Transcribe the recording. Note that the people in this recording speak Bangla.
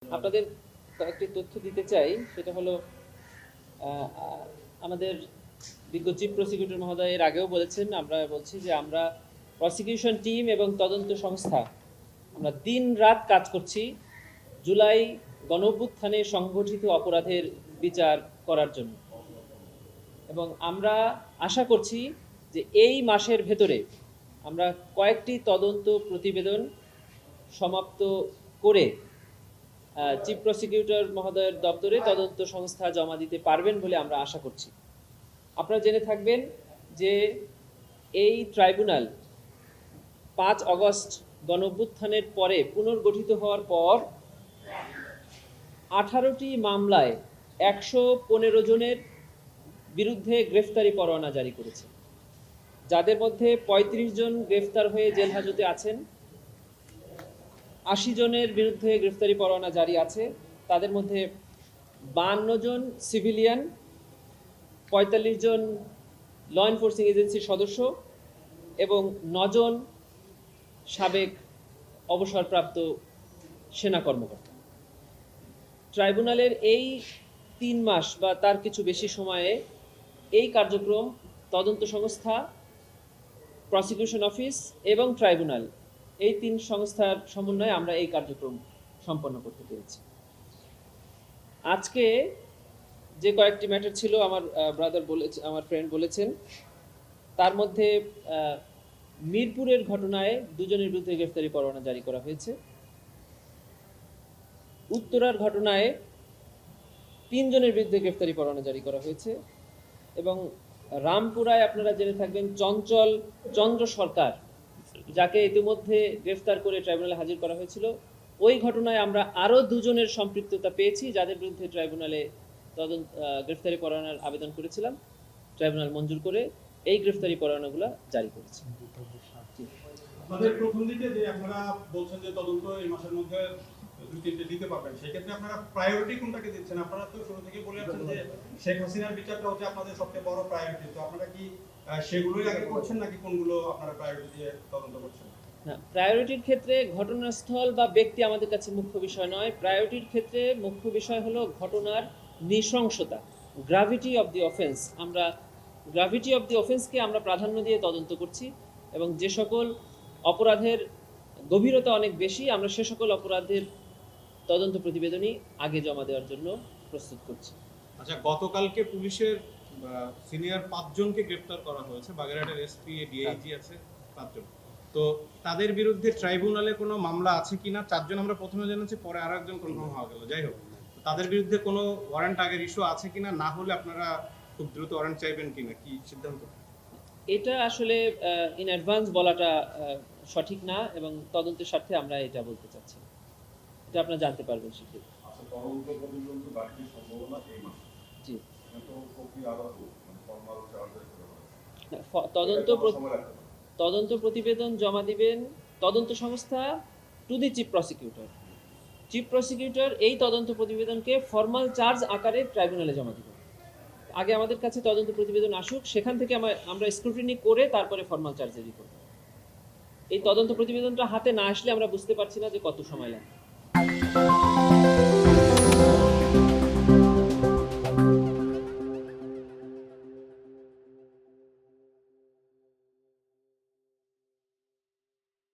আপনাদের কয়েকটি তথ্য দিতে চাই, সেটা হলো আমাদের বিজ্ঞ চিফ প্রসিকিউটর মহোদয় এর আগেও বলেছেন, আমরা বলছি যে আমরা প্রসিকিউশন টিম এবং তদন্ত সংস্থা আমরা দিন রাত কাজ করছি জুলাই গণঅভ্যুত্থানে সংগঠিত অপরাধের বিচার করার জন্য, এবং আমরা আশা করছি যে এই মাসের ভেতরে আমরা কয়েকটি তদন্ত প্রতিবেদন সমাপ্ত করে চিফ প্রসিকিউটর মহোদয়ের দপ্তরে তদন্ত সংস্থা জমা দিতে পারবেন বলে আমরা আশা করছি। আপনারা জেনে থাকবেন যে এই ট্রাইব্যুনাল 5 আগস্ট গণঅভ্যুত্থানের পরে পুনর্গঠিত হওয়ার পর 18টি মামলায় 115 জনের বিরুদ্ধে গ্রেফতারি পরোয়ানা জারি করেছে, যাদের মধ্যে 35 জন গ্রেফতার হয়ে জেল হাজতে আছেন, 80 জনের বিরুদ্ধে গ্রেফতারি পরোয়ানা জারি আছে। তাদের মধ্যে 52 জন সিভিলিয়ান, 45 জন ল এনফোর্সিং এজেন্সির সদস্য এবং 9 জন সাবেক অবসরপ্রাপ্ত সেনা কর্মকর্তা। ট্রাইব্যুনালের এই 3 মাস বা তার কিছু বেশি সময়ে এই কার্যক্রম তদন্ত সংস্থা, প্রসিকিউশন অফিস এবং ট্রাইব্যুনাল এই 3 সংস্থার সমন্বয়ে আমরা এই কার্যক্রম সম্পন্ন করতে পেরেছি। আজকে যে কয়েকটি ম্যাটার ছিল আমার ফ্রেন্ড বলেছেন, তার মধ্যে মিরপুরের ঘটনায় 2 জনের বিরুদ্ধে গ্রেফতারি পরোয়ানা জারি করা হয়েছে। উত্তরার ঘটনায় 3 জনের বিরুদ্ধে গ্রেফতারি পরোয়ানা জারি করা হয়েছে এবং রামপুরায় আপনারা জেনে থাকবেন চন্দ্র সরকার, যাকে ইতিমধ্যে গ্রেফতার করে ট্রাইব্যুনালে হাজির করা হয়েছিল, ওই ঘটনায় আমরা আরও 2 জনের সম্পৃক্ততা পেয়েছি, যাদের বিরুদ্ধে ট্রাইব্যুনালে গ্রেফতারি পরোয়ানার আবেদন করেছিলাম। ট্রাইব্যুনাল মঞ্জুর করে এই গ্রেফতারি পরোয়ানাগুলো জারি করেছে। আপনাদের প্রথম দিকে যে আপনারা বলছেন যে তদন্ত এই মাসের মধ্যে 2-3টে দিতে পারবেন, সেই ক্ষেত্রে আপনারা প্রায়োরিটি কোনটাকে দিচ্ছেন? আপনারা তো শুরু থেকে বলে আসছেন যে শেখ হাসিনার বিচারটা হচ্ছে আপনাদের সবচেয়ে বড় প্রায়োরিটি, তো আপনারা কি সেগুলোই আগে করছেন নাকি কোনগুলো আপনারা প্রায়োরিটি দিয়ে তদন্ত করছেন? না, প্রায়োরিটির ক্ষেত্রে ঘটনাস্থল বা ব্যক্তি আমাদের কাছে মুখ্য বিষয় নয়। প্রায়োরিটির ক্ষেত্রে মুখ্য বিষয় হলো ঘটনার নৃশংসতা, গ্র্যাভিটি অফ দি অফেন্স। আমরা গ্র্যাভিটি অফ দি অফেন্সকে আমরা প্রাধান্য দিয়ে তদন্ত করছি এবং যে সকল অপরাধের গভীরতা অনেক বেশি, আমরা সে সকল অপরাধের তদন্ত প্রতিবেদনই আগে জমা দেওয়ার জন্য প্রস্তুত করছি। আচ্ছা, গতকালকে পুলিশের সিনিয়র 5 জনকে গ্রেফতার করা হয়েছে, বাগেরহাটের এসপি, ডিআইজি আছে 5 জন। তো তাদের বিরুদ্ধে ট্রাইব্যুনালে কোনো মামলা আছে কিনা? 4 জন আমরা প্রথমে জেনেছি, পরে আরো একজন কনফার্ম হওয়া গেল। যাই হোক, তাদের বিরুদ্ধে কোনো ওয়ারেন্ট আগের ইস্যু আছে কিনা, না হলে আপনারা খুব দ্রুত ওয়ারেন্ট চাইবেন কিনা, কি সিদ্ধান্ত? এটা আসলে ইন অ্যাডভান্স বলাটা সঠিক না এবং তদন্তের স্বার্থে আমরা এটা বলতে চাচ্ছি। এটা আপনারা জানতে পারবেন শীঘ্রই। আচ্ছা, তদন্ত প্রতিবেদন তো বাকি সম্ভাবনা এই মাসে। জি, তো প্রক্রিয়া আরো ফর্মাল চার্জেস তদন্ত প্রতিবেদন জমা দিবেন তদন্ত সংস্থা to the chief prosecutor. Chief prosecutor এই তদন্ত প্রতিবেদনকে ফর্মাল চার্জ আকারে ট্রাইব্যুনালে জমা দিবেন। আগে আমাদের কাছে তদন্ত প্রতিবেদন আসুক, সেখান থেকে আমরা স্ক্রুটিনি করে তারপরে ফর্মাল চার্জ রেডি করব। এই তদন্ত প্রতিবেদনটা হাতে না আসলে আমরা বুঝতে পারছি না যে কত সময় লাগে।